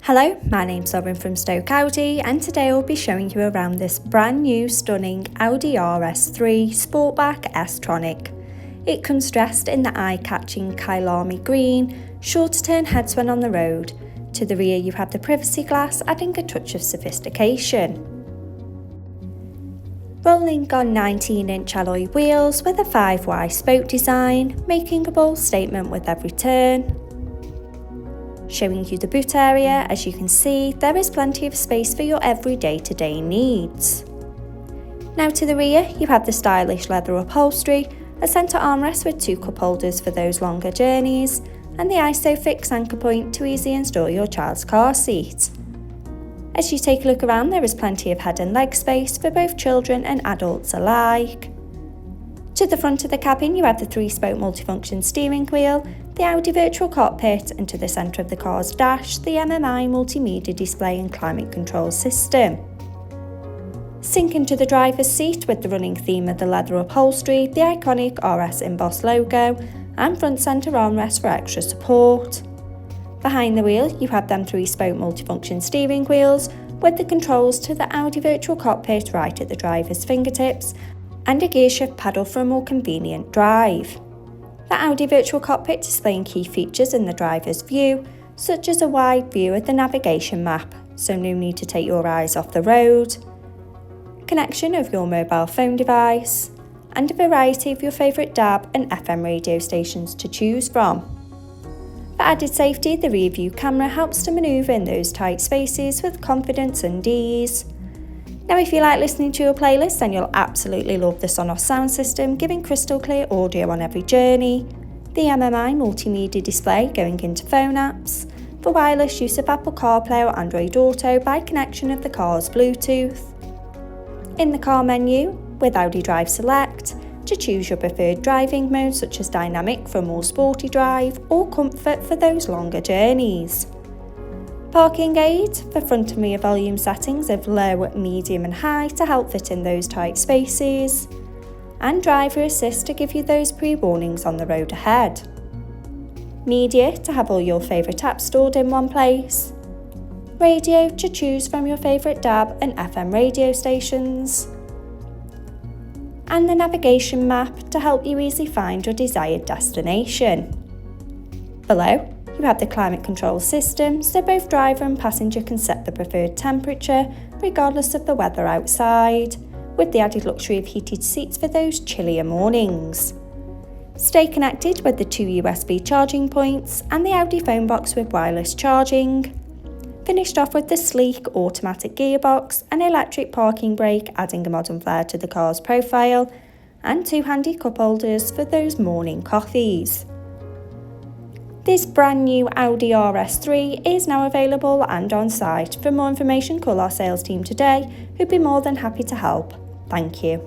Hello, my name's Lauren from Stoke Audi, and today I'll be showing you around this brand new stunning Audi RS3 Sportback S Tronic. It comes dressed in the eye-catching Kyalami green, sure to turn heads when on the road. To the rear you have the privacy glass, adding a touch of sophistication. Rolling on 19-inch alloy wheels with a 5Y spoke design, making a bold statement with every turn. Showing you the boot area, as you can see, there is plenty of space for your every day-to-day needs. Now to the rear, you have the stylish leather upholstery, a centre armrest with 2 cup holders for those longer journeys, and the ISOFIX anchor point to easily install your child's car seat. As you take a look around, there is plenty of head and leg space for both children and adults alike. To the front of the cabin you have the 3-spoke multifunction steering wheel, the Audi virtual cockpit, and to the centre of the car's dash, the MMI multimedia display and climate control system. Sink into the driver's seat with the running theme of the leather upholstery, the iconic RS embossed logo, and front centre armrest for extra support. Behind the wheel you have them 3-spoke multifunction steering wheels with the controls to the Audi virtual cockpit right at the driver's fingertips, and a gear shift pedal for a more convenient drive. The Audi virtual cockpit displaying key features in the driver's view, such as a wide view of the navigation map, so no need to take your eyes off the road, connection of your mobile phone device, and a variety of your favourite DAB and FM radio stations to choose from. For added safety, the rear view camera helps to manoeuvre in those tight spaces with confidence and ease. Now if you like listening to your playlist, then you'll absolutely love the Sonos sound system, giving crystal clear audio on every journey, the MMI multimedia display going into phone apps, for wireless use of Apple CarPlay or Android Auto by connection of the car's Bluetooth. In the car menu, with Audi Drive Select, to choose your preferred driving mode such as dynamic for a more sporty drive or comfort for those longer journeys. Parking aid for front and rear volume settings of low, medium and high to help fit in those tight spaces, and driver assist to give you those pre-warnings on the road ahead. Media to have all your favourite apps stored in one place. Radio to choose from your favourite DAB and FM radio stations. And the navigation map to help you easily find your desired destination. Below, you have the climate control system, so both driver and passenger can set the preferred temperature regardless of the weather outside, with the added luxury of heated seats for those chillier mornings. Stay connected with the 2 USB charging points and the Audi phone box with wireless charging. Finished off with the sleek automatic gearbox and electric parking brake, adding a modern flair to the car's profile, and 2 handy cup holders for those morning coffees. This brand new Audi RS3 is now available and on site. For more information, call our sales team today, who'd be more than happy to help. Thank you.